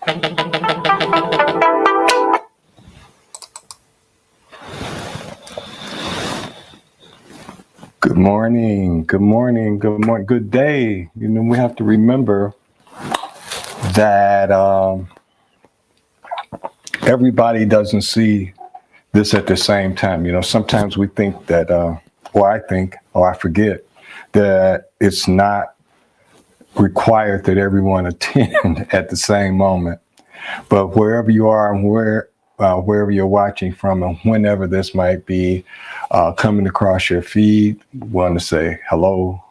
Good morning, good morning, good morning, good day. We have to remember that everybody doesn't see this at the same time. Sometimes we think that, or I think, or I forget that it's not required that everyone attend at the same moment. But wherever you are and wherever you're watching from and whenever this might be coming across your feed, want to say hello,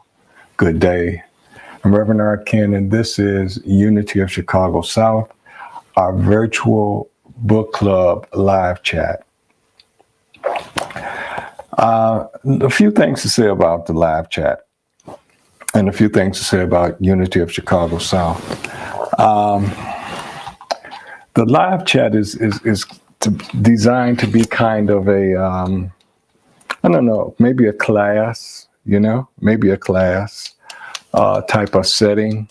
good day. I'm Reverend Art Ken, and this is Unity of Chicago South, our virtual book club live chat. A few things to say about the live chat and a few things to say about Unity of Chicago South. The live chat is designed to be kind of a, I don't know, maybe a class, maybe a class type of setting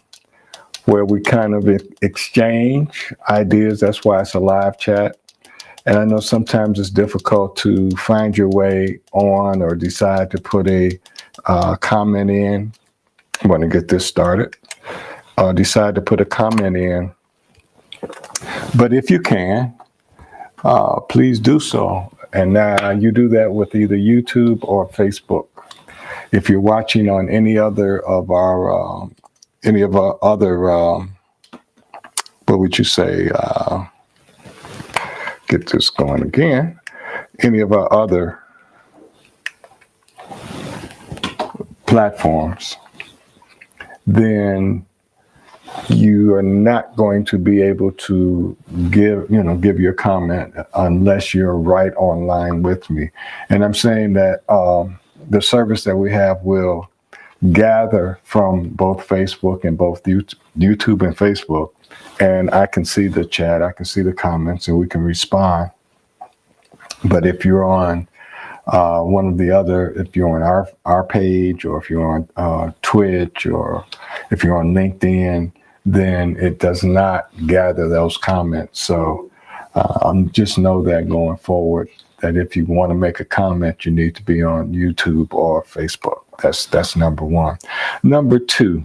where we kind of exchange ideas. That's why it's a live chat. And I know sometimes it's difficult to find your way on or decide to put a comment in. I'm going to get this started. Decide to put a comment in. But if you can, please do so. And you do that with either YouTube or Facebook. If you're watching on any other of our other, what would you say, get this going again, any of our other platforms, then you are not going to be able to give your comment unless you're right online with me. And I'm saying that the service that we have will gather from both Facebook and both YouTube and Facebook, and I can see the chat, I can see the comments, and we can respond. But if you're on one of the other, if you're on our page, or if you're on Twitch, or if you're on LinkedIn, then it does not gather those comments. So just know that going forward, that if you want to make a comment, you need to be on YouTube or Facebook. That's number one. Number two,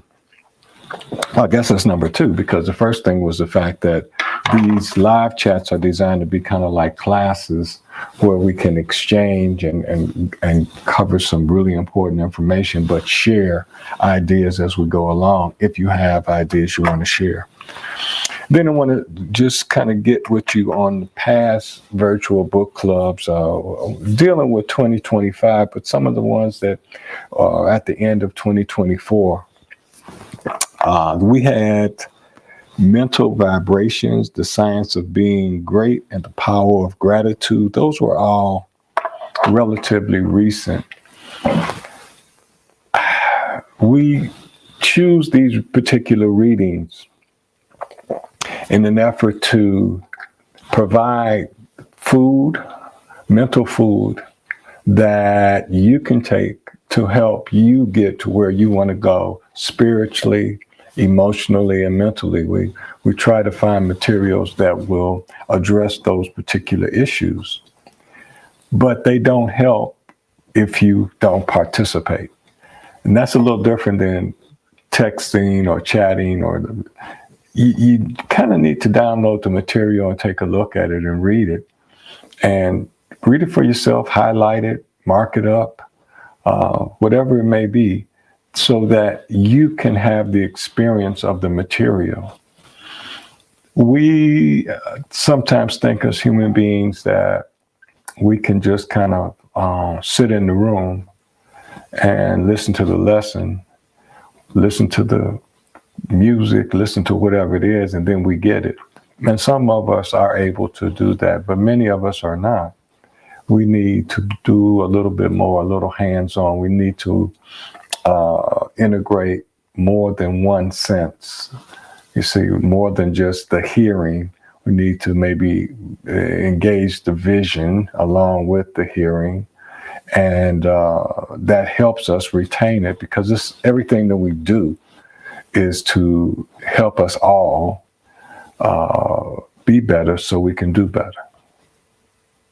I guess that's number two, because the first thing was the fact that these live chats are designed to be kind of like classes where we can exchange and cover some really important information, but share ideas as we go along if you have ideas you want to share. Then I want to just kind of get with you on the past virtual book clubs, dealing with 2025, but some of the ones that are at the end of 2024. We had Mental Vibrations, The Science of Being Great, and The Power of Gratitude. Those were all relatively recent. We choose these particular readings in an effort to provide food, mental food, that you can take to help you get to where you want to go spiritually, emotionally, and mentally. We try to find materials that will address those particular issues, but they don't help if you don't participate. And that's a little different than texting or chatting, or you kind of need to download the material and take a look at it and read it. And read it for yourself, highlight it, mark it up, whatever it may be, so that you can have the experience of the material. We sometimes think as human beings that we can just kind of sit in the room and listen to the lesson, listen to the music, listen to whatever it is, and then we get it. And some of us are able to do that, but many of us are not. We need to do a little bit more, a little hands-on. We need to integrate more than one sense. You see, more than just the hearing. We need to maybe engage the vision along with the hearing. And that helps us retain it, because everything that we do is to help us all be better so we can do better.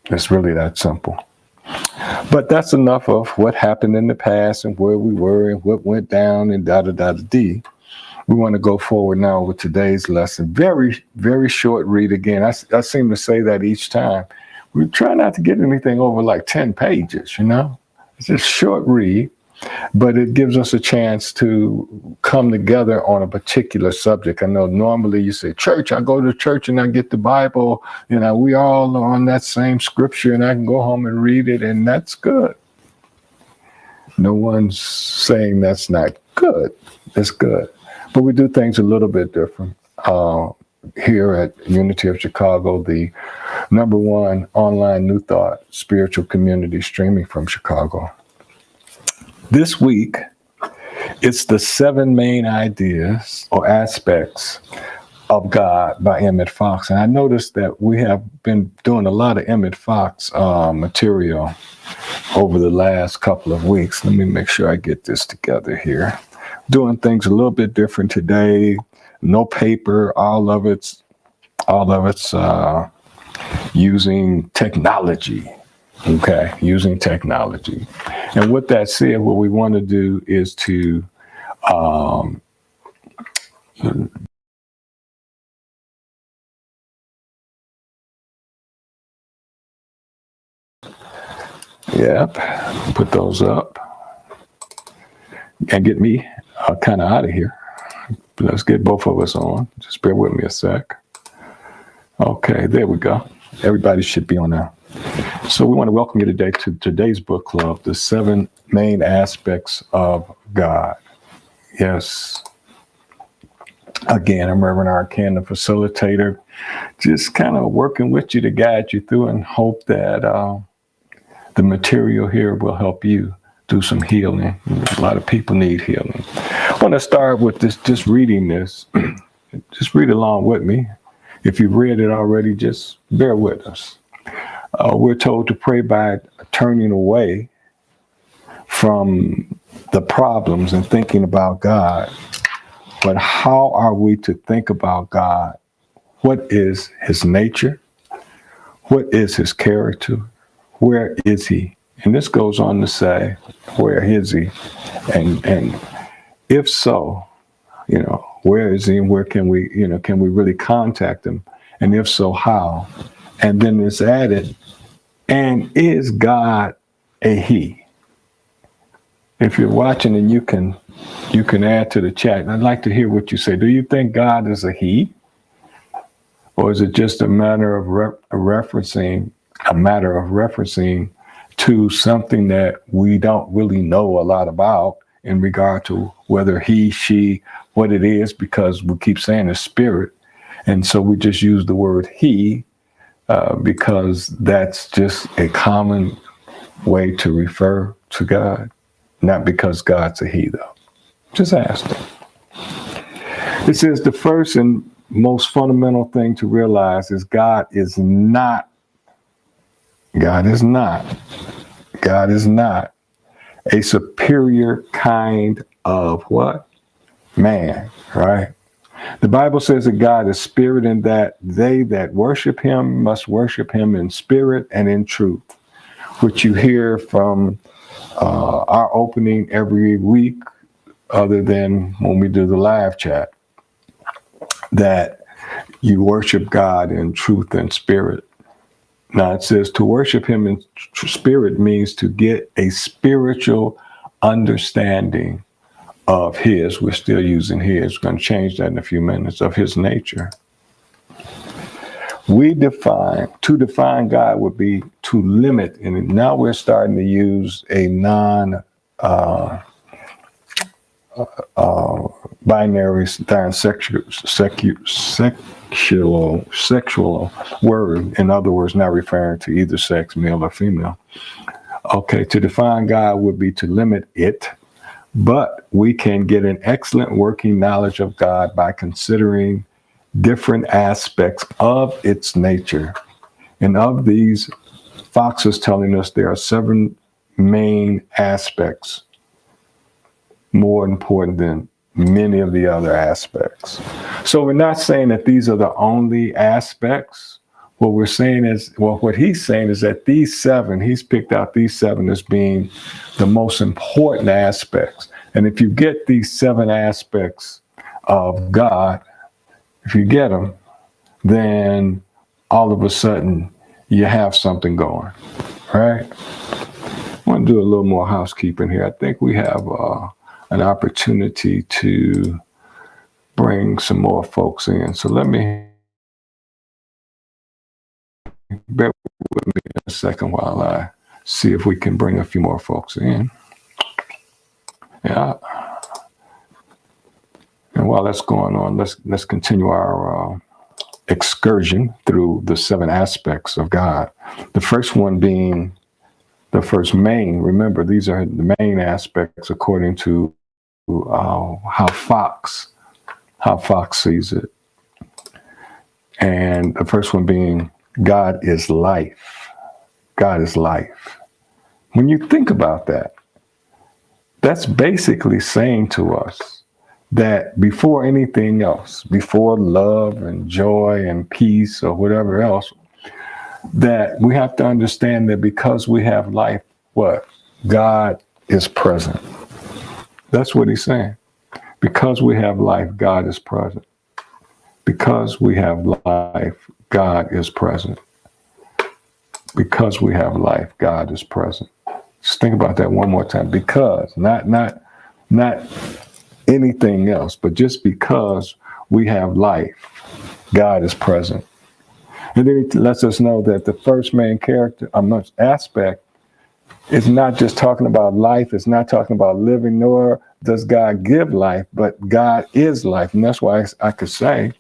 It's really that simple. But that's enough of what happened in the past and where we were and what went down and da-da-da-da-dee. We want to go forward now with today's lesson. Very, very short read again. I seem to say that each time. We try not to get anything over like 10 pages, It's just short read, but it gives us a chance to come together on a particular subject. I know normally you say, church, I go to church and I get the Bible, we all are on that same scripture and I can go home and read it, and that's good. No one's saying that's not good. It's good. But we do things a little bit different. Here at Unity of Chicago, the #1 online New Thought spiritual community streaming from Chicago. This week, it's the 7 main ideas or aspects of God by Emmet Fox. And I noticed that we have been doing a lot of Emmet Fox material over the last couple of weeks. Let me make sure I get this together here. Doing things a little bit different today. No paper, all of it's using technology. Okay, using technology. And with that said, what we want to do is to put those up and get me kind of out of here. Let's get both of us on. Just bear with me a sec. Okay, there we go. Everybody should be on now. So we want to welcome you today to today's book club, the 7 main aspects of God. Yes. Again, I'm Reverend Arcan, the facilitator, just kind of working with you to guide you through and hope that the material here will help you do some healing. A lot of people need healing. I want to start with this, just reading this. Just read along with me. If you've read it already, just bear with us. We're told to pray by turning away from the problems and thinking about God. But how are we to think about God? What is his nature? What is his character? Where is he? And this goes on to say, where is he? And if so, where is he and where can we really contact him? And if so, how? And then it's added, and is God a he? If you're watching and you can add to the chat. I'd like to hear what you say. Do you think God is a he? Or is it just a matter of referencing to something that we don't really know a lot about in regard to whether he, she, what it is, because we keep saying the spirit. And so we just use the word he because that's just a common way to refer to God. Not because God's a he, though. Just ask him. It says the first and most fundamental thing to realize is God is not a superior kind of what? Man, right? The Bible says that God is spirit and that they that worship him must worship him in spirit and in truth, which you hear from our opening every week, other than when we do the live chat, that you worship God in truth and spirit. Now it says to worship him in spirit means to get a spiritual understanding of his. We're still using his. We're going to change that in a few minutes, of his nature. To define God would be to limit, and now we're starting to use a non-binary sexual word. In other words, not referring to either sex, male or female. Okay, to define God would be to limit it, but we can get an excellent working knowledge of God by considering different aspects of its nature. And of these, Fox is telling us there are 7 main aspects more important than many of the other aspects. So we're not saying that these are the only aspects. What we're saying is, well, what he's saying is that these seven, he's picked out these seven as being the most important aspects. And if you get these seven aspects of God, if you get them, then all of a sudden you have something going, right? I want to do a little more housekeeping here. I think we have an opportunity to bring some more folks in. So let me bear with me a second while I see if we can bring a few more folks in. Yeah. And while that's going on, let's continue our excursion through the seven aspects of God. The first one being the first main. Remember, these are the main aspects according to how Fox sees it. And the first one being God is life. God is life. When you think about that, that's basically saying to us that before anything else, before love and joy and peace or whatever else, that we have to understand that because we have life, what? God is present. That's what he's saying. Because we have life, God is present. Because we have life, God is present. Because we have life, God is present. Just think about that one more time. Because, not anything else, but just because we have life, God is present. And then it lets us know that the first main character, aspect, is not just talking about life. It's not talking about living, nor does God give life, but God is life. And that's why I could say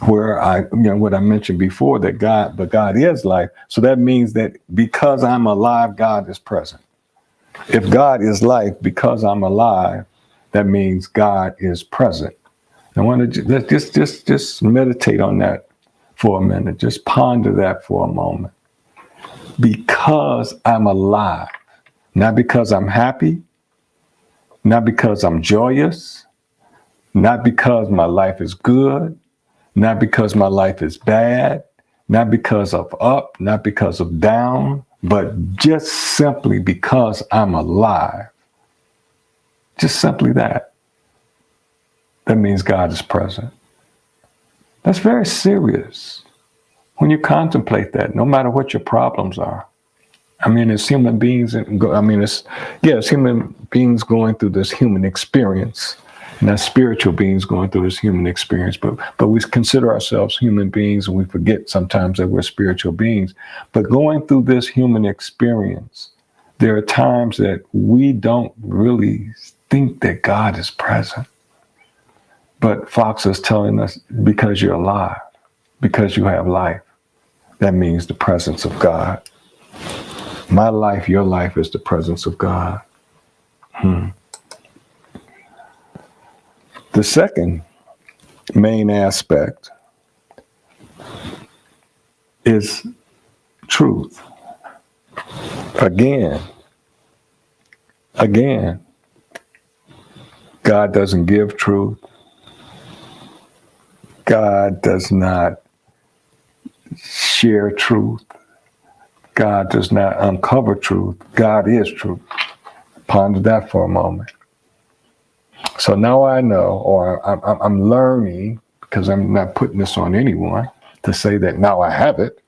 where what I mentioned before, that God is life. So that means that because I'm alive, God is present. If God is life, because I'm alive, that means God is present. I want to just meditate on that for a minute. Just ponder that for a moment. Because I'm alive, not because I'm happy, not because I'm joyous, not because my life is good, not because my life is bad, not because of up, not because of down, but just simply because I'm alive. Just simply that. That means God is present. That's very serious when you contemplate that, no matter what your problems are. I mean, as human beings, it's human beings going through this human experience, and as spiritual beings going through this human experience. But we consider ourselves human beings, and we forget sometimes that we're spiritual beings. But going through this human experience, there are times that we don't really think that God is present. But Fox is telling us, because you're alive, because you have life, that means the presence of God. My life, your life is the presence of God. The second main aspect is truth. Again, God doesn't give truth. God does not share truth. God does not uncover truth. God is truth. Ponder that for a moment. So now I know, or I'm learning, because I'm not putting this on anyone, to say that now I have it,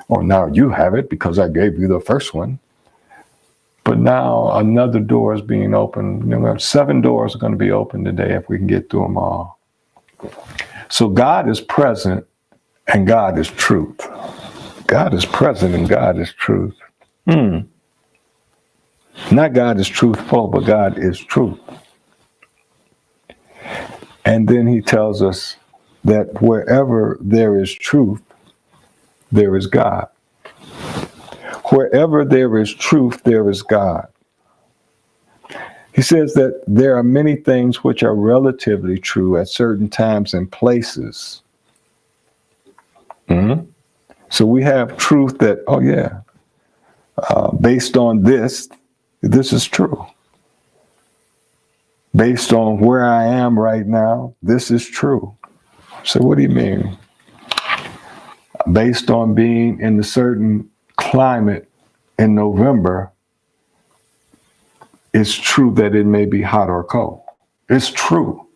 or now you have it because I gave you the first one. But now another door is being opened. 7 doors are going to be open today if we can get through them all. So God is present and God is truth. God is present and God is truth. Not God is truthful, but God is truth. And then he tells us that wherever there is truth, there is God. Wherever there is truth, there is God. He says that there are many things which are relatively true at certain times and places. So we have truth that, based on this is true. Based on where I am right now, this is true. So what do you mean? Based on being in a certain climate in November, it's true that it may be hot or cold. It's true.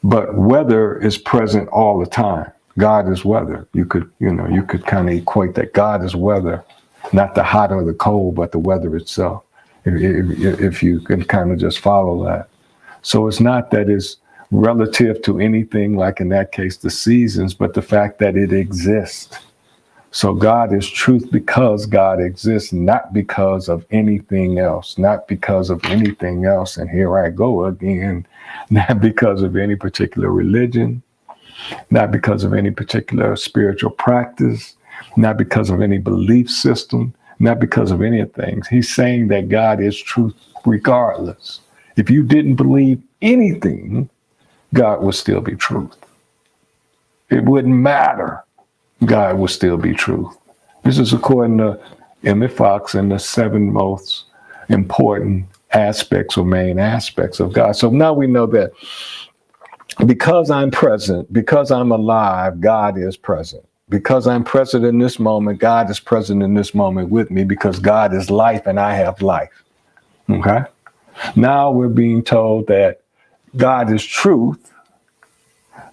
But weather is present all the time. God is weather. You could kind of equate that God is weather, not the hot or the cold, but the weather itself. If you can kind of just follow that. So it's not that it's relative to anything, like in that case, the seasons, but the fact that it exists. So God is truth because God exists, not because of anything else, not because of anything else. And here I go again, not because of any particular religion, not because of any particular spiritual practice, not because of any belief system, not because of anything. He's saying that God is truth regardless. If you didn't believe anything, God would still be truth. It wouldn't matter. God will still be truth. This is according to Emmet and the 7 most important aspects or main aspects of God. So now we know that because I'm present, because I'm alive, God is present. Because I'm present in this moment, God is present in this moment with me, because God is life and I have life. Okay? Now we're being told that God is truth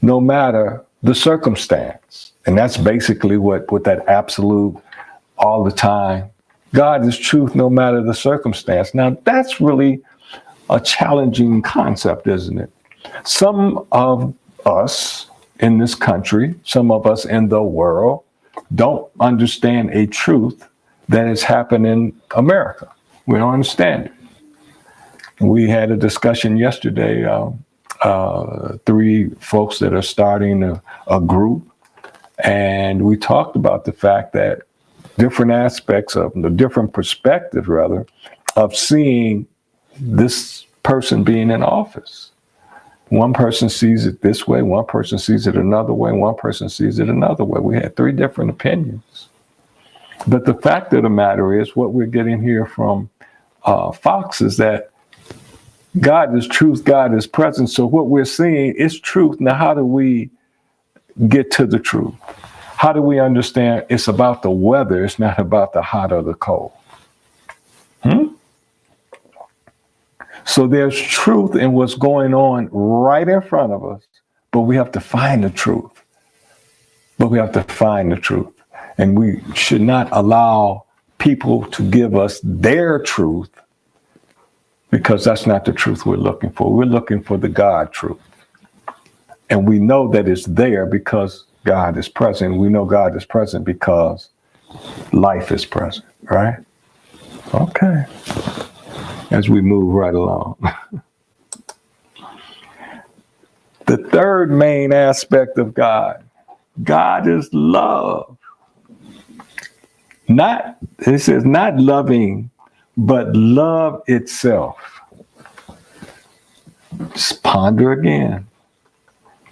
no matter the circumstance. And that's basically what that absolute all the time. God is truth no matter the circumstance. Now, that's really a challenging concept, isn't it? Some of us in this country, some of us in the world, don't understand a truth that has happened in America. We don't understand it. We had a discussion yesterday, 3 folks that are starting a group, and we talked about the fact that different aspects of the different perspectives, rather, of seeing this person being in office. One person sees it this way, one person sees it another way, one person sees it another way. We had 3 different opinions. But the fact of the matter is, what we're getting here from Fox is that God is truth, God is present. So what we're seeing is truth. Now, how do we get to the truth? How do we understand it's about the weather, it's not about the hot or the cold? So there's truth in what's going on right in front of us, but we have to find the truth. And we should not allow people to give us their truth, because that's not the truth we're looking for. We're looking for the God truth. And we know that it's there because God is present. We know God is present because life is present, right? Okay. As we move right along. The third main aspect of God, God is love. It says not loving, but love itself. Just ponder again.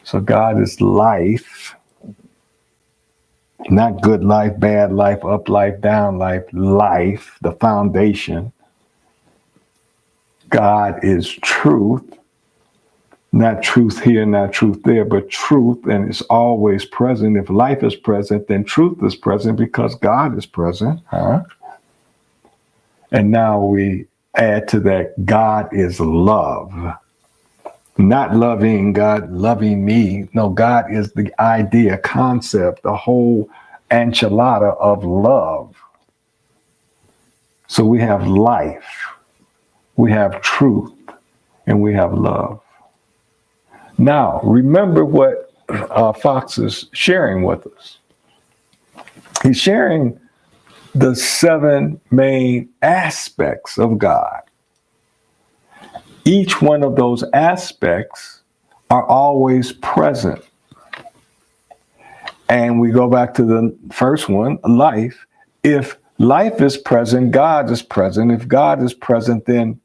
So God is life, not good life, bad life, up life, down life, life, the foundation. God is truth, not truth here, not truth there, but truth, and it's always present. If life is present, then truth is present because God is present. And now we add to that, God is love. Not loving God, loving me. No, God is the idea, concept, the whole enchilada of love. So we have life, we have truth, and we have love. Now, remember what Fox is sharing with us. He's sharing the 7 main aspects of God. Each one of those aspects are always present. And we go back to the first one, life. If life is present, God is present. If God is present, then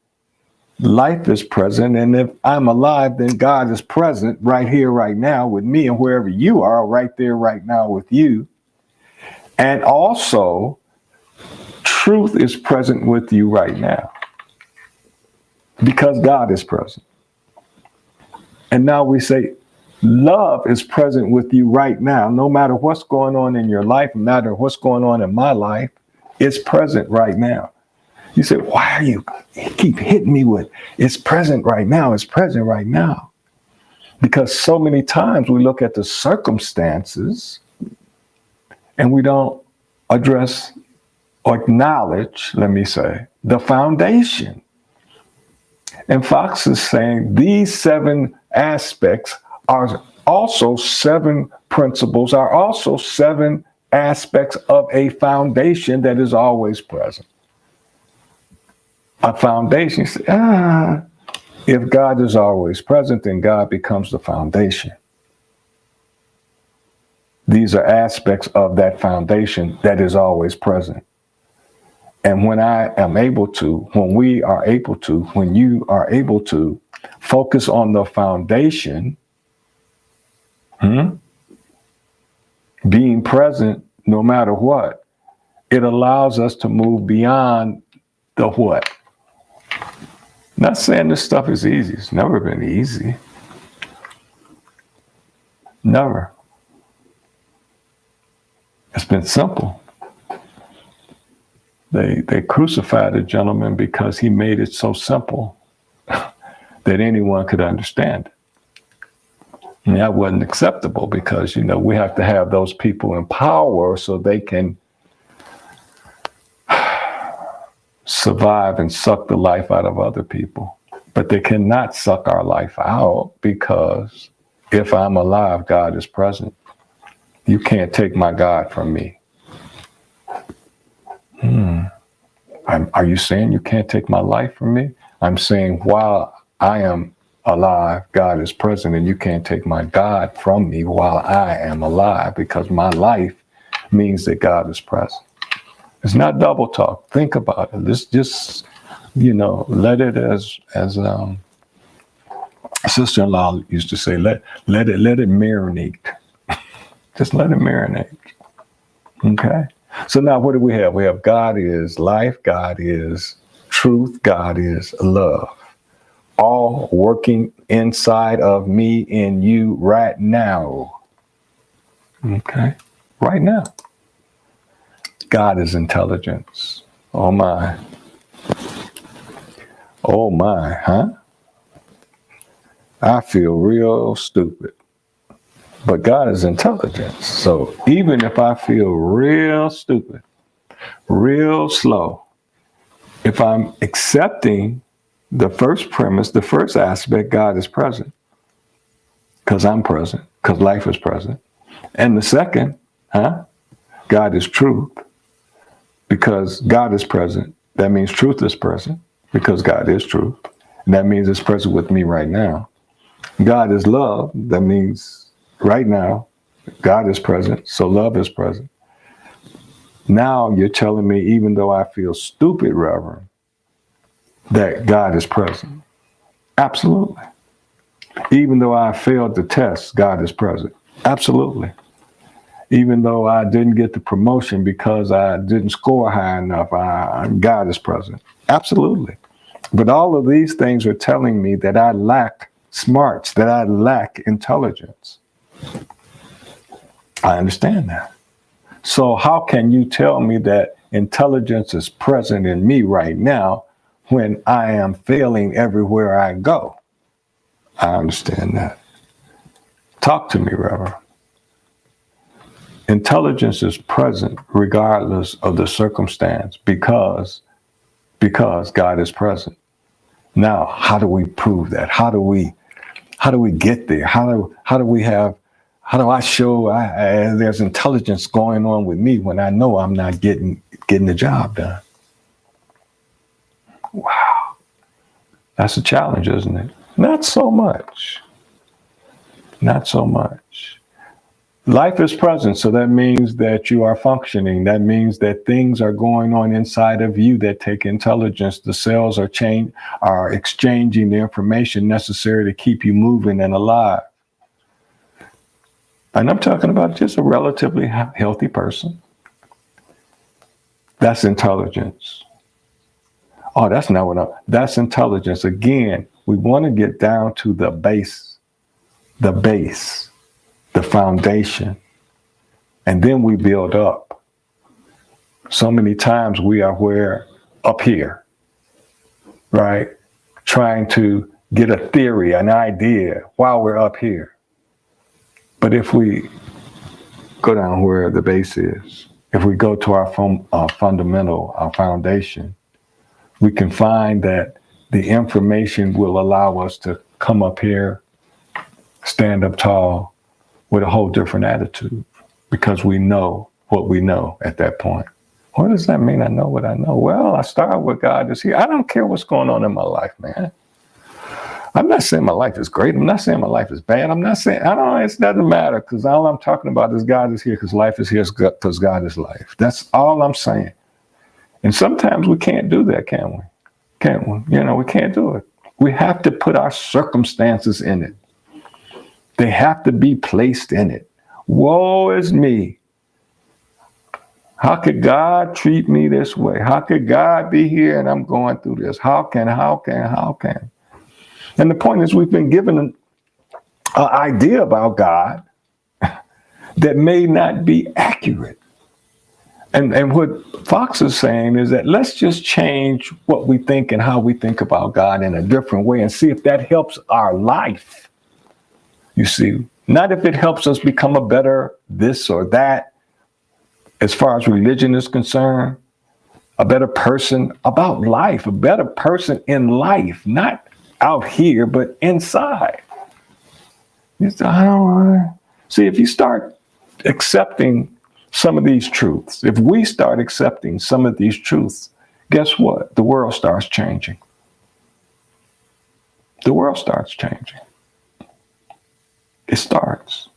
life is present. And if I'm alive, then God is present right here, right now with me, and wherever you are, right there, right now with you. And also, truth is present with you right now. because God is present. And now we say, love is present with you right now. No matter what's going on in your life, no matter what's going on in my life, it's present right now. You say, why are you keep hitting me with, it's present right now, it's present right now. Because so many times we look at the circumstances and we don't address or acknowledge, let me say, the foundation. And Fox is saying these 7 aspects are also 7 principles, are also 7 aspects of a foundation that is always present. A foundation, you say, if God is always present, then God becomes the foundation. These are aspects of that foundation that is always present. And when I am able to, when we are able to, when you are able to focus on the foundation, being present no matter what, it allows us to move beyond the what. Not saying this stuff is easy. It's never been easy. Never. It's been simple. They crucified a gentleman because he made it so simple that anyone could understand it. And that wasn't acceptable because, we have to have those people in power so they can survive and suck the life out of other people. But they cannot suck our life out because if I'm alive, God is present. You can't take my God from me. Are you saying you can't take my life from me? I'm saying while I am alive, God is present, and you can't take my God from me while I am alive, because my life means that God is present. It's not double talk. Think about it. Let's just, let it as sister-in-law used to say, let it marinate. Just let it marinate. Okay? So now what do we have? We have God is life, God is truth, God is love. All working inside of me and you right now. Okay? Right now. God is intelligence. Oh my. Oh my, huh? I feel real stupid. But God is intelligence. So even if I feel real stupid, real slow, if I'm accepting the first premise, the first aspect, God is present, because I'm present, because life is present. And the second, God is truth, because God is present. That means truth is present, because God is truth. And that means it's present with me right now. God is love. That means right now, God is present, so love is present. Now you're telling me, even though I feel stupid, Reverend, that God is present. Absolutely. Even though I failed the test, God is present. Absolutely. Even though I didn't get the promotion because I didn't score high enough, God is present. Absolutely. But all of these things are telling me that I lack smarts, that I lack intelligence. I understand that. So how can you tell me that intelligence is present in me right now when I am failing everywhere I go? I understand that. Talk to me, Reverend. Intelligence is present regardless of the circumstance because God is present. Now, how do we prove that? How do we get there? How do I show there's intelligence going on with me when I know I'm not getting the job done? Wow. That's a challenge, isn't it? Not so much. Not so much. Life is present, so that means that you are functioning. That means that things are going on inside of you that take intelligence. The cells are exchanging the information necessary to keep you moving and alive. And I'm talking about just a relatively healthy person. That's intelligence. Oh, that's not that's intelligence. Again, we want to get down to the base, the foundation, and then we build up. So many times we are up here, right? Trying to get a theory, an idea while we're up here. But if we go down where the base is, if we go to our fundamental, our foundation, we can find that the information will allow us to come up here, stand up tall with a whole different attitude because we know what we know at that point. What does that mean? I know what I know. Well, I start with God is here. I don't care what's going on in my life, man. I'm not saying my life is great. I'm not saying my life is bad. I'm not saying, it doesn't matter because all I'm talking about is God is here because life is here because God is life. That's all I'm saying. And sometimes we can't do that, can we? Can't we? We can't do it. We have to put our circumstances in it. They have to be placed in it. Woe is me. How could God treat me this way? How could God be here and I'm going through this? How can? And the point is we've been given an idea about God that may not be accurate. And what Fox is saying is that let's just change what we think and how we think about God in a different way and see if that helps our life. You see, not if it helps us become a better this or that, as far as religion is concerned, a better person about life, a better person in life, not out here, but inside. See, if you start accepting some of these truths, if we start accepting some of these truths, guess what? The world starts changing. The world starts changing. It starts.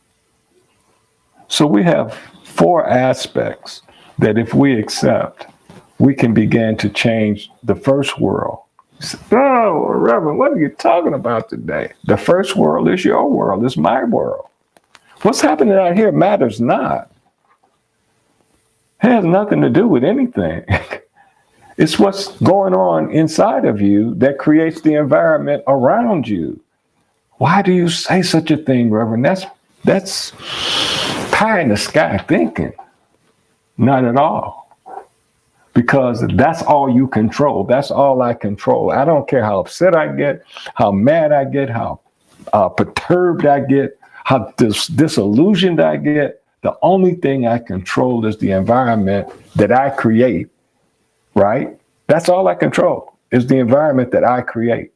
So we have 4 aspects that if we accept, we can begin to change the first world. Oh, Reverend, what are you talking about today? The first world is your world, it's my world. What's happening out here matters not. It has nothing to do with anything. It's what's going on inside of you that creates the environment around you. Why do you say such a thing, Reverend? That's pie in the sky thinking. Not at all. Because that's all you control. That's all I control. I don't care how upset I get, how mad I get, how perturbed I get, how disillusioned I get. The only thing I control is the environment that I create, right? That's all I control is the environment that I create.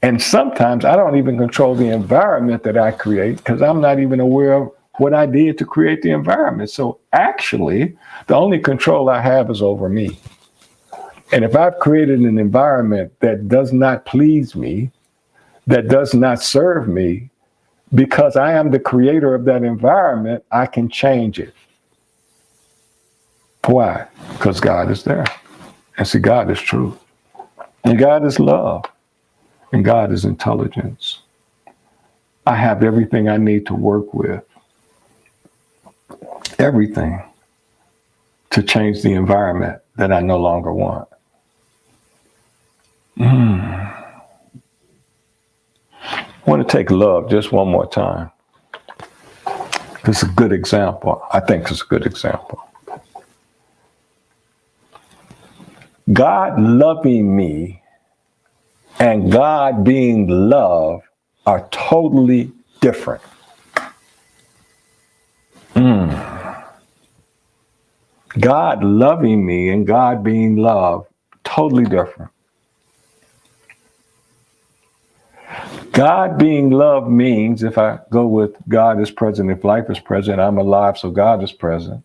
And sometimes I don't even control the environment that I create because I'm not even aware of what I did to create the environment. So actually, the only control I have is over me. And if I've created an environment that does not please me, that does not serve me, because I am the creator of that environment, I can change it. Why? Because God is there. And see, God is truth. And God is love. And God is intelligence. I have everything I need to work with. Everything to change the environment that I no longer want. I want to take love just one more time. This is a good example. I think it's a good example. God loving me and God being love are totally different. God loving me and God being love, totally different. God being love means, if I go with God is present, if life is present, I'm alive, so God is present.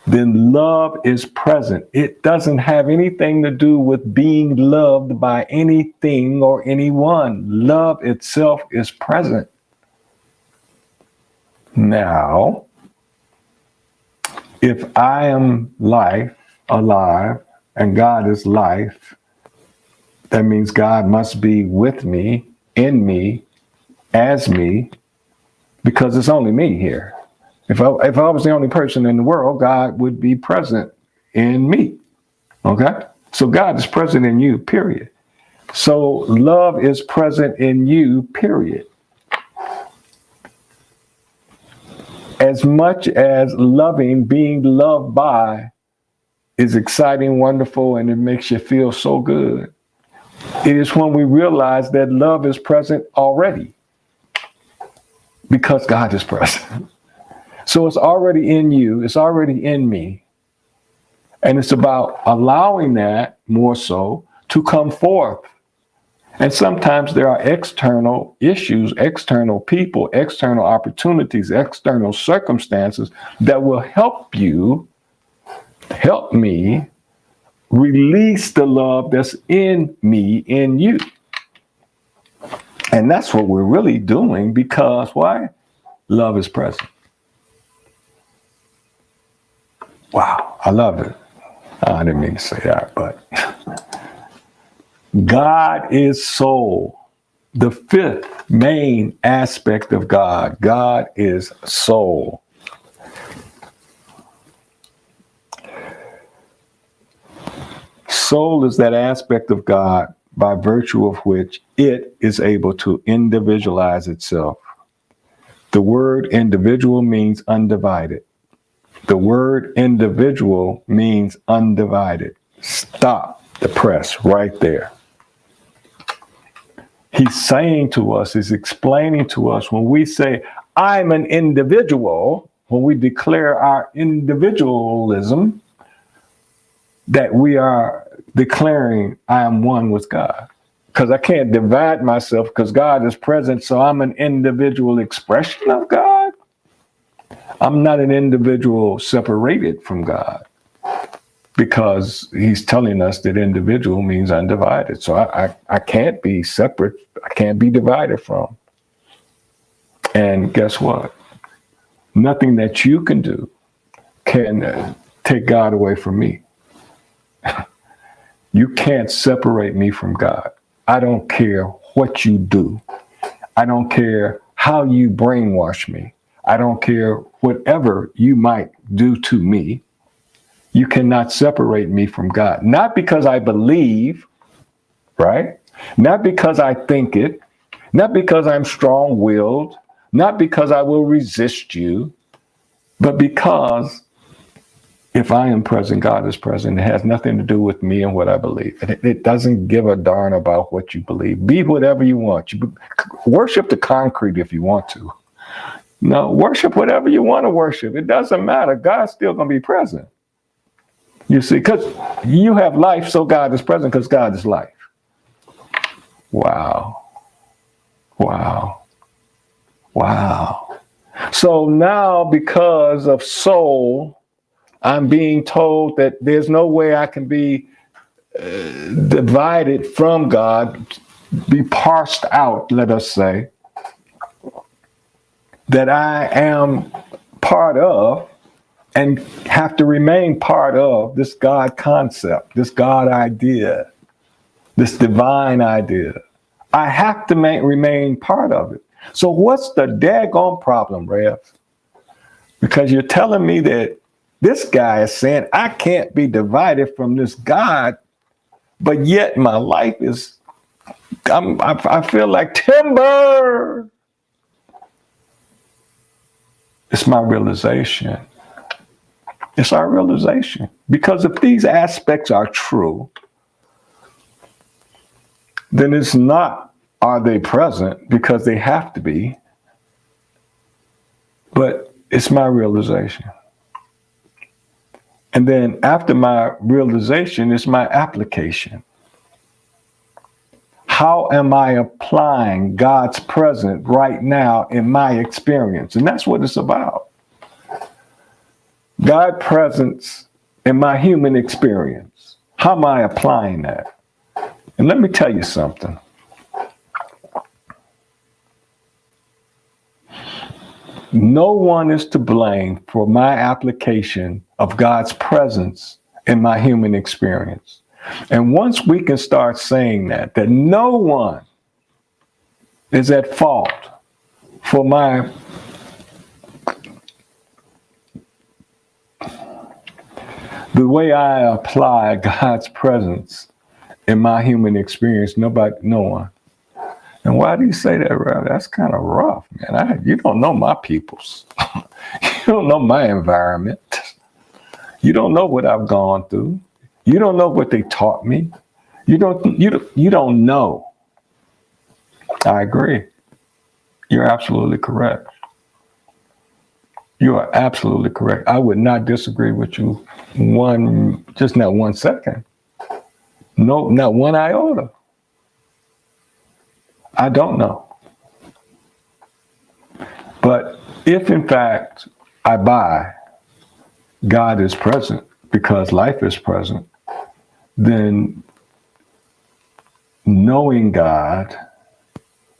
Then love is present. It doesn't have anything to do with being loved by anything or anyone. Love itself is present. Now, if I am life, alive, and God is life, that means God must be with me, in me, as me, because it's only me here. If I was the only person in the world, God would be present in me. Okay? So God is present in you, period. So love is present in you, period. As much as loving, being loved by is exciting, wonderful, and it makes you feel so good, it is when we realize that love is present already because God is present. So it's already in you, it's already in me. And it's about allowing that more so to come forth. And sometimes there are external issues, external people, external opportunities, external circumstances that will help me release the love that's in me, in you. And that's what we're really doing because why? Love is present. Wow, I love it. I didn't mean to say that, but God is soul. The fifth main aspect of God. God is soul. Soul is that aspect of God by virtue of which it is able to individualize itself. The word individual means undivided. The word individual means undivided. Stop the press right there. He's saying to us, he's explaining to us when we say, I'm an individual, when we declare our individualism, that we are declaring I am one with God. Because I can't divide myself because God is present, so I'm an individual expression of God. I'm not an individual separated from God because he's telling us that individual means undivided. So I can't be separate. I can't be divided from. And guess what? Nothing that you can do can take God away from me. You can't separate me from God. I don't care what you do. I don't care how you brainwash me. I don't care whatever you might do to me. You cannot separate me from God. Not because I believe, right? Not because I think it. Not because I'm strong-willed. Not because I will resist you. But because if I am present, God is present. It has nothing to do with me and what I believe. It doesn't give a darn about what you believe. Be whatever you want. Worship the concrete if you want to. No, worship whatever you want to worship. It doesn't matter. God's still going to be present. You see, because you have life, so God is present because God is life. Wow. Wow. Wow. So now because of soul, I'm being told that there's no way I can be divided from God, be parsed out, let us say, that I am part of and have to remain part of this God concept, this God idea, this divine idea. I have to remain part of it. So what's the daggone problem, Rev? Because you're telling me that this guy is saying I can't be divided from this God, but yet my life is, I feel like timber. It's my realization. It's our realization. Because if these aspects are true, then it's not, are they present? Because they have to be. But it's my realization. And then after my realization, it's my application. How am I applying God's presence right now in my experience? And that's what it's about. God's presence in my human experience. How am I applying that? And let me tell you something. No one is to blame for my application of God's presence in my human experience. And once we can start saying that no one is at fault for The way I apply God's presence in my human experience, no one. And why do you say that, Rev? That's kind of rough, man. You don't know my peoples. You don't know my environment. You don't know what I've gone through. You don't know what they taught me. You don't know. I agree. You're absolutely correct. You are absolutely correct. I would not disagree with you just not 1 second. No, not one iota. I don't know. But if in fact I buy God is present because life is present, then knowing God,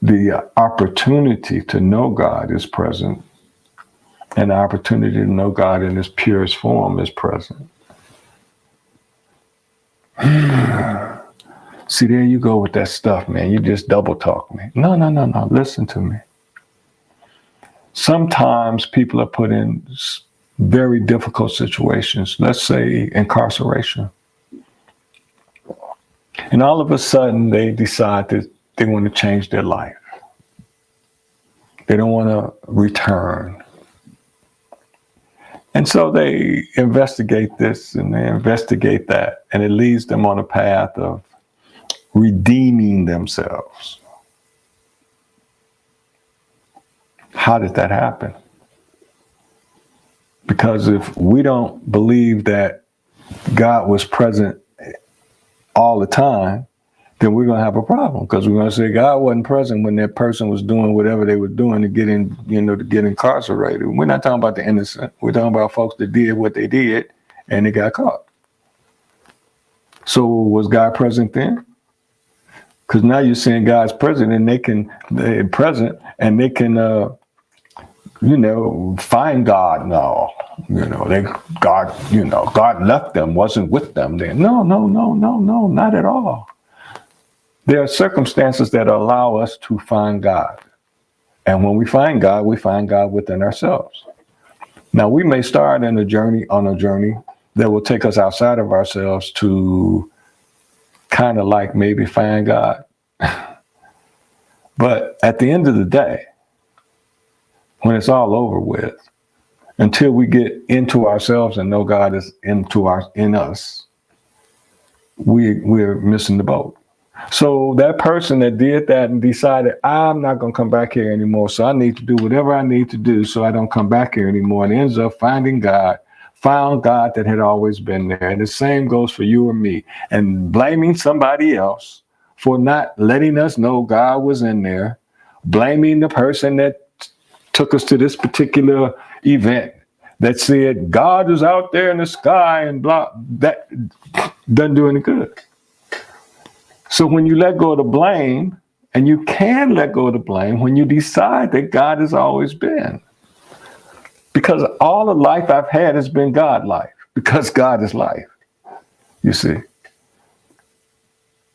the opportunity to know God is present, and the opportunity to know God in his purest form is present. See, there you go with that stuff, man. You just double talk me. No. Listen to me. Sometimes people are put in very difficult situations. Let's say incarceration. And all of a sudden they decide that they want to change their life. They don't want to return. And so they investigate this and they investigate that, and it leads them on a path of redeeming themselves. How did that happen? Because if we don't believe that God was present all the time, then we're going to have a problem, because we're going to say God wasn't present when that person was doing whatever they were doing to get incarcerated. We're not talking about the innocent. We're talking about folks that did what they did and they got caught. So was God present then? Because now you're saying God's present and they're present and they can find God now. God left them, wasn't with them then. No, not at all. There are circumstances that allow us to find God. And when we find God within ourselves. Now, we may start on a journey that will take us outside of ourselves to kind of like maybe find God. But at the end of the day, when it's all over with, until we get into ourselves and know God is in us, we're missing the boat. So that person that did that and decided, I'm not going to come back here anymore, so I need to do whatever I need to do so I don't come back here anymore, and ends up found God that had always been there. And the same goes for you or me. And blaming somebody else for not letting us know God was in there, blaming the person that took us to this particular event that said God is out there in the sky and blah, that doesn't do any good. So when you let go of the blame, and you can let go of the blame when you decide that God has always been. Because all the life I've had has been God life, because God is life. You see,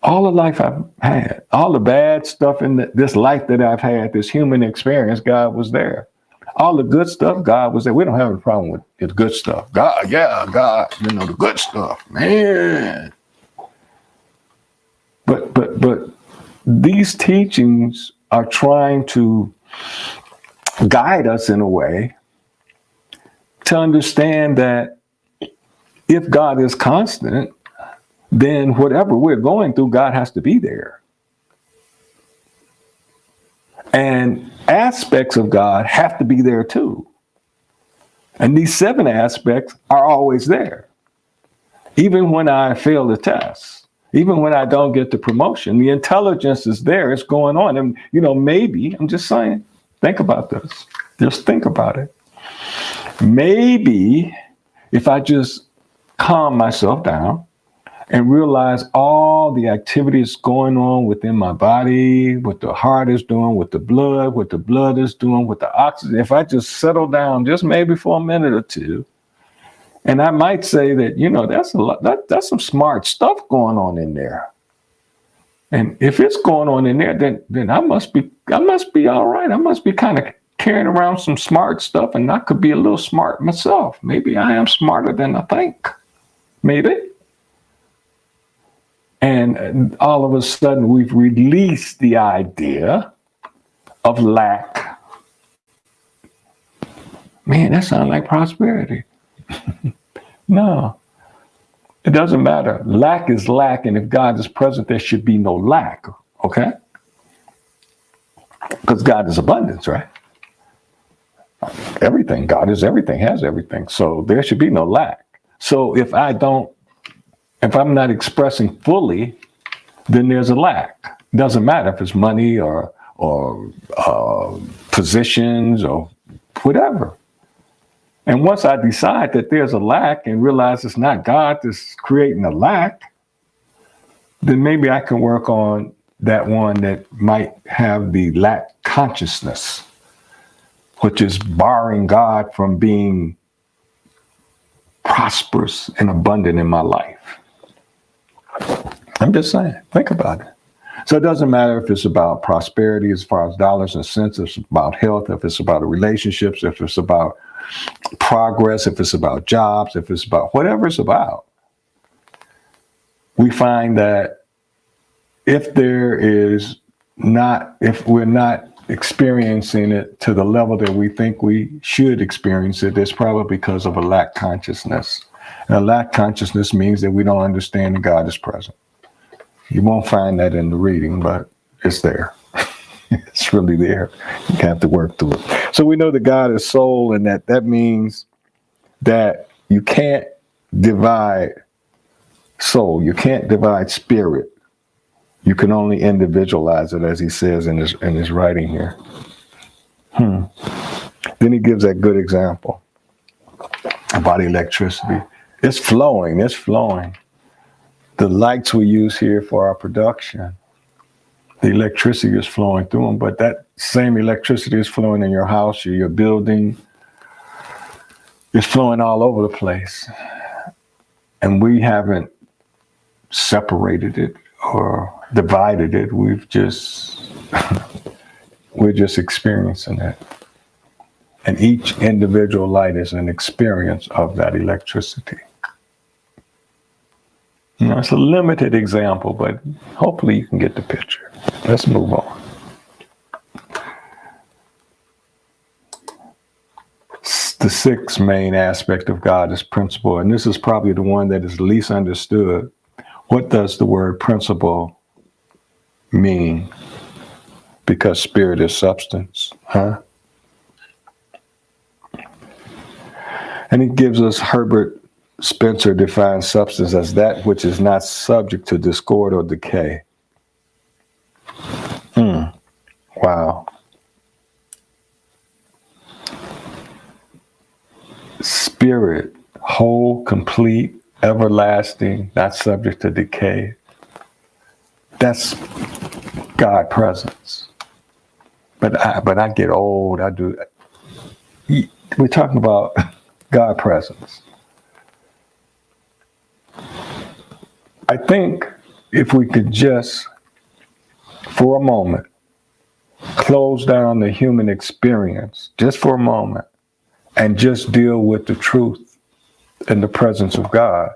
all the life I've had, all the bad stuff in this life that I've had, this human experience, God was there. All the good stuff, God was there. We don't have a problem with the good stuff. God, the good stuff, man. But these teachings are trying to guide us in a way to understand that if God is constant, then whatever we're going through, God has to be there. And aspects of God have to be there too. And these 7 aspects are always there. Even when I fail the test. Even when I don't get the promotion, the intelligence is there. It's going on. And, maybe, I'm just saying, think about this. Just think about it. Maybe if I just calm myself down and realize all the activities going on within my body, what the heart is doing, what the blood is doing, what the oxygen, if I just settle down just maybe for a minute or two, and I might say that, that's a lot. That's some smart stuff going on in there. And if it's going on in there, then I must be all right. I must be kind of carrying around some smart stuff, and I could be a little smart myself. Maybe I am smarter than I think. maybe. And all of a sudden, we've released the idea of lack. Man, that sounds like prosperity. No, it doesn't matter. Lack is lack, and if God is present, there should be no lack, okay? Because God is abundance, right? Everything, God is everything, has everything. So there should be no lack. So if I'm not expressing fully, then there's a lack. Doesn't matter if it's money or positions or whatever. And once I decide that there's a lack and realize it's not God that's creating a lack, then maybe I can work on that one that might have the lack consciousness, which is barring God from being prosperous and abundant in my life. I'm just saying, think about it. So it doesn't matter if it's about prosperity as far as dollars and cents, if it's about health, if it's about relationships, if it's about progress, if it's about jobs, if it's about whatever it's about. We find that if we're not experiencing it to the level that we think we should experience it, it's probably because of a lack consciousness. And a lack consciousness means that we don't understand that God is present. You won't find that in the reading, but it's there. It's really there. You have to work through it. So we know that God is soul, and that means that you can't divide soul. You can't divide spirit. You can only individualize it, as he says in his writing here. Then he gives that good example about electricity. It's flowing. It's flowing. The lights we use here for our production, the electricity is flowing through them, but that same electricity is flowing in your house or your building. It's flowing all over the place. And we haven't separated it or divided it. We're just experiencing it. And each individual light is an experience of that electricity. Now, it's a limited example, but hopefully you can get the picture. Let's move on. The sixth main aspect of God is principle, and this is probably the one that is least understood. What does the word principle mean? Because spirit is substance, huh? And he gives us Herbert Spencer defines substance as that which is not subject to discord or decay. Wow. Spirit, whole, complete, everlasting, not subject to decay. That's God presence. But I get old. We're talking about God presence. I think if we could just, for a moment, close down the human experience, just for a moment, and just deal with the truth and the presence of God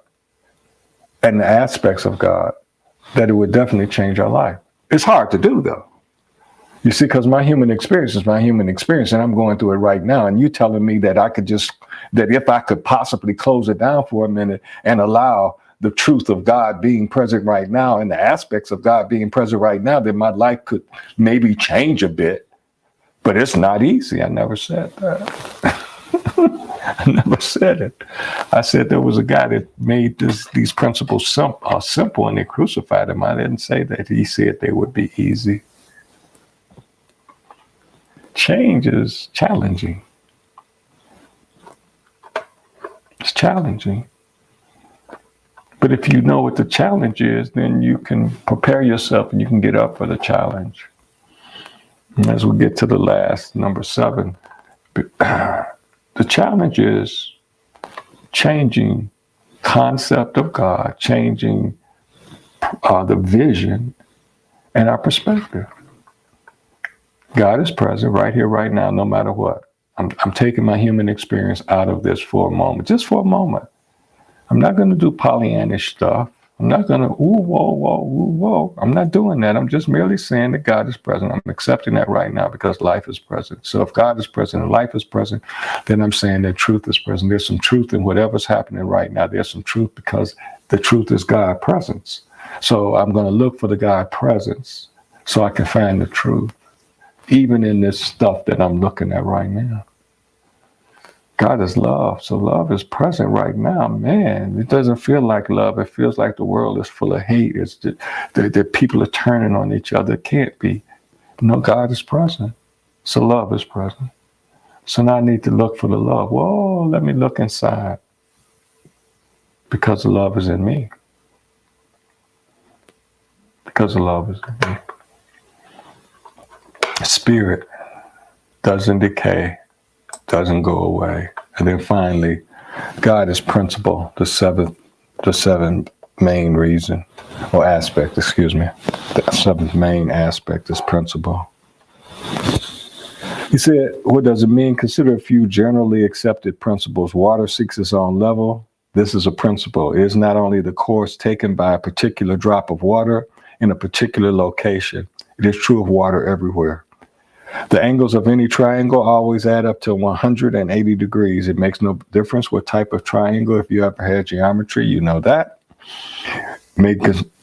and the aspects of God, that it would definitely change our life. It's hard to do, though. You see, because my human experience is my human experience, and I'm going through it right now, and you telling me that that if I could possibly close it down for a minute and allow the truth of God being present right now and the aspects of God being present right now, then my life could maybe change a bit. But it's not easy. I never said that. I never said it. I said there was a guy that made these principles simple and they crucified him. I didn't say that. He said they would be easy. Change is challenging. It's challenging. But if you know what the challenge is, then you can prepare yourself and you can get up for the challenge. And as we get to the last, number 7, the challenge is changing concept of God, changing the vision and our perspective. God is present right here, right now, no matter what. I'm taking my human experience out of this for a moment, just for a moment. I'm not going to do Pollyannish stuff. I'm not going to, ooh, whoa, whoa, ooh, whoa. I'm not doing that. I'm just merely saying that God is present. I'm accepting that right now because life is present. So if God is present and life is present, then I'm saying that truth is present. There's some truth in whatever's happening right now. There's some truth because the truth is God presence. So I'm going to look for the God presence so I can find the truth, even in this stuff that I'm looking at right now. God is love, so love is present right now. Man, it doesn't feel like love. It feels like the world is full of hate. It's that people are turning on each other. It can't be. No, God is present, so love is present. So now I need to look for the love. Whoa, let me look inside because the love is in me. Because the love is in me. Spirit doesn't decay, doesn't go away. And then finally, God is principle, the seventh main reason, or aspect, excuse me. The seventh main aspect is principle. He said, what does it mean? Consider a few generally accepted principles. Water seeks its own level. This is a principle. It is not only the course taken by a particular drop of water in a particular location. It is true of water everywhere. The angles of any triangle always add up to 180 degrees. It makes no difference what type of triangle. If you ever had geometry, you know that.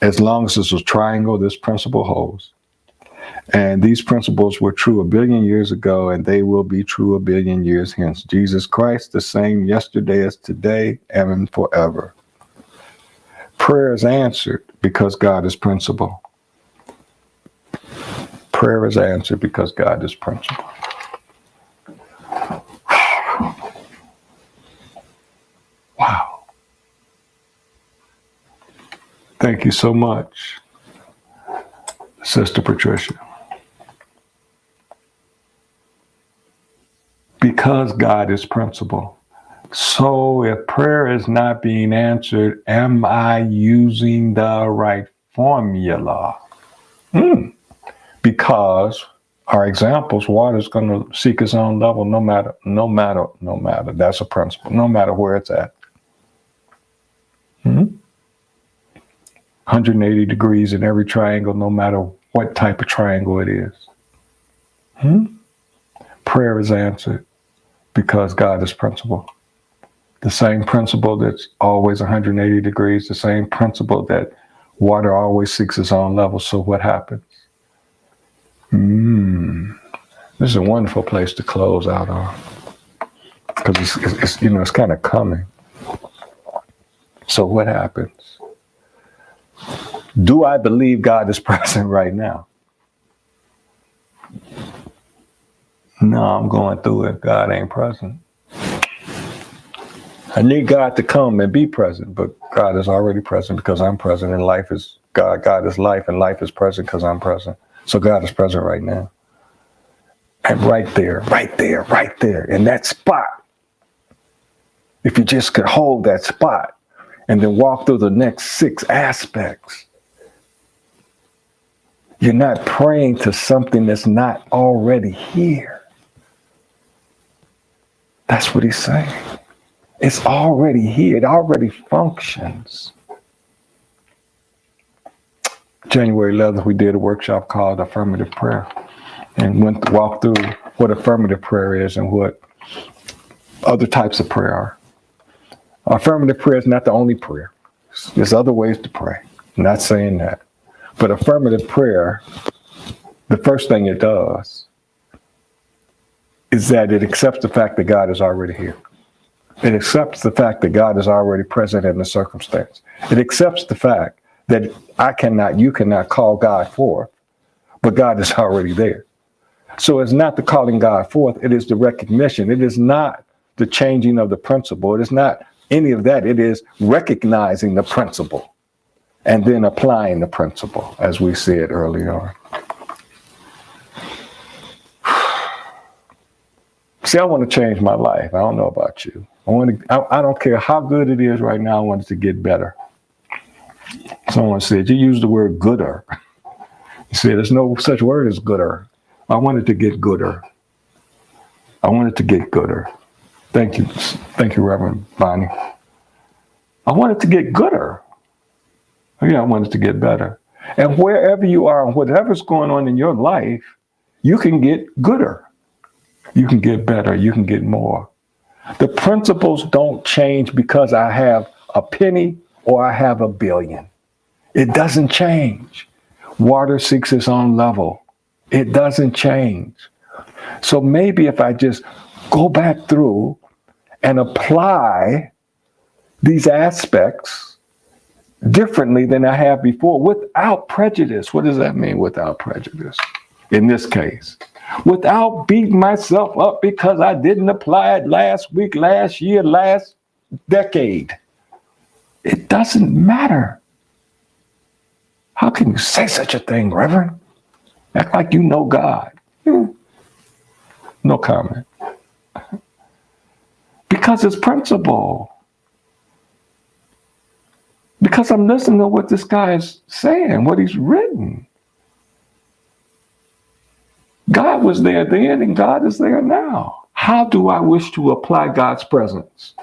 As long as it's a triangle, this principle holds. And these principles were true 1 billion years ago, and they will be true 1 billion years hence. Jesus Christ, the same yesterday as today, and forever. Prayer is answered because God is principle. Prayer is answered because God is principle. Wow. Thank you so much, Sister Patricia. Because God is principle. So if prayer is not being answered, am I using the right formula? Because our examples, water is going to seek its own level no matter. That's a principle, no matter where it's at. 180 degrees in every triangle, no matter what type of triangle it is. Prayer is answered because God is principle. The same principle that's always 180 degrees, the same principle that water always seeks its own level. So what happens? This is a wonderful place to close out on, because it's kind of coming. So what happens? Do I believe God is present right now? No, I'm going through it. God ain't present. I need God to come and be present, but God is already present because I'm present, and life is God. God is life, and life is present because I'm present. So God is present right now. And right there, in that spot, if you just could hold that spot and then walk through the next 6 aspects, you're not praying to something that's not already here. That's what he's saying. It's already here. It already functions. January 11th, we did a workshop called Affirmative Prayer, and walked through what affirmative prayer is and what other types of prayer are. Affirmative prayer is not the only prayer. There's other ways to pray. I'm not saying that. But affirmative prayer, the first thing it does is that it accepts the fact that God is already here. It accepts the fact that God is already present in the circumstance. It accepts the fact that you cannot call God forth, but God is already there. So it's not the calling God forth, it is the recognition. It is not the changing of the principle. It is not any of that. It is recognizing the principle and then applying the principle, as we said earlier on. See, I want to change my life. I don't know about you. I don't care how good it is right now. I want it to get better. Someone said, you used the word gooder. You said, there's no such word as gooder. I want it to get gooder. I want it to get gooder. Thank you. Thank you, Reverend Bonnie. I want it to get gooder. Yeah, I want it to get better. And wherever you are and whatever's going on in your life, you can get gooder. You can get better. You can get more. The principles don't change because I have a penny or I have a billion. It doesn't change. Water seeks its own level. It doesn't change. So maybe if I just go back through and apply these aspects differently than I have before, without prejudice. What does that mean, without prejudice? In this case, without beating myself up because I didn't apply it last week, last year, last decade. It doesn't matter. How can you say such a thing, Reverend? Act like you know God. No comment. Because it's principle. Because I'm listening to what this guy is saying, what he's written. God was there then and God is there now. How do I wish to apply God's presence?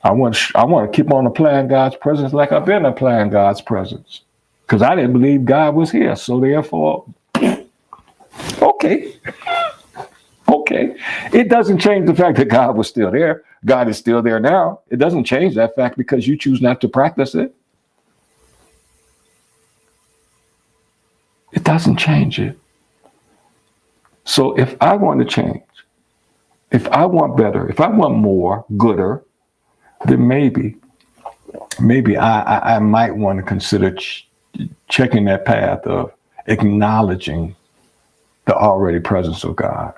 I want to keep on applying God's presence like I've been applying God's presence. Because I didn't believe God was here. So therefore, okay. Okay. It doesn't change the fact that God was still there. God is still there now. It doesn't change that fact because you choose not to practice it. It doesn't change it. So if I want to change, if I want better, if I want more, gooder, then maybe I might want to consider checking that path of acknowledging the already presence of God,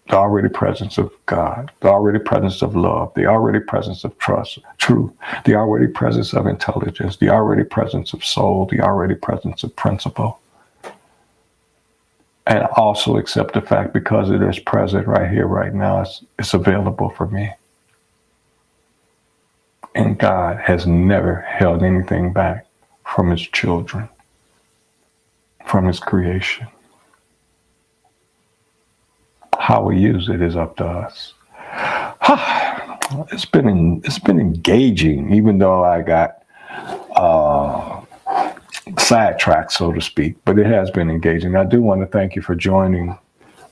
the already presence of God, the already presence of love, the already presence of trust, truth, the already presence of intelligence, the already presence of soul, the already presence of principle. And also accept the fact because it is present right here, right now, it's available for me. And God has never held anything back from his children, from his creation. How we use it is up to us. It's been engaging, even though I got sidetracked, so to speak, but it has been engaging. I do want to thank you for joining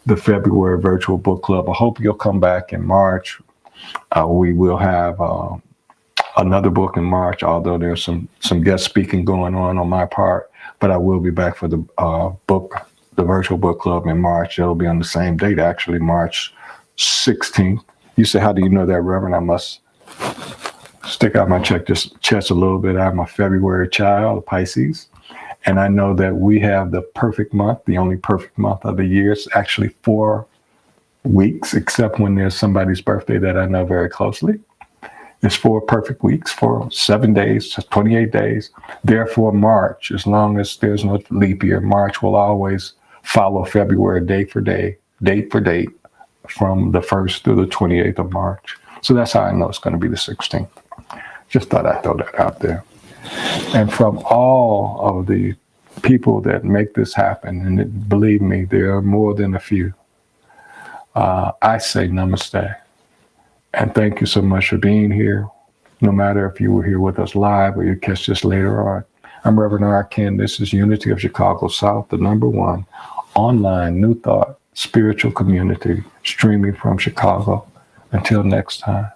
the February Virtual Book Club. I hope you'll come back in March. We will have another book in March, although there's some guest speaking going on my part, but I will be back for the Virtual Book Club in March. It'll be on the same date, actually, March 16th. You say, how do you know that, Reverend? I must stick out my chest a little bit. I'm a February child, a Pisces, and I know that we have the perfect month, the only perfect month of the year. It's actually 4 weeks, except when there's somebody's birthday that I know very closely. It's 4 perfect weeks, for 7 days, 28 days. Therefore, March, as long as there's no leap year, March will always follow February date for date, from the 1st through the 28th of March. So that's how I know it's going to be the 16th. Just thought I'd throw that out there. And from all of the people that make this happen, and believe me, there are more than a few, I say namaste. And thank you so much for being here. No matter if you were here with us live or you catch this later on. I'm Reverend R. Ken. This is Unity of Chicago South, the #1 online New Thought spiritual community streaming from Chicago. Until next time.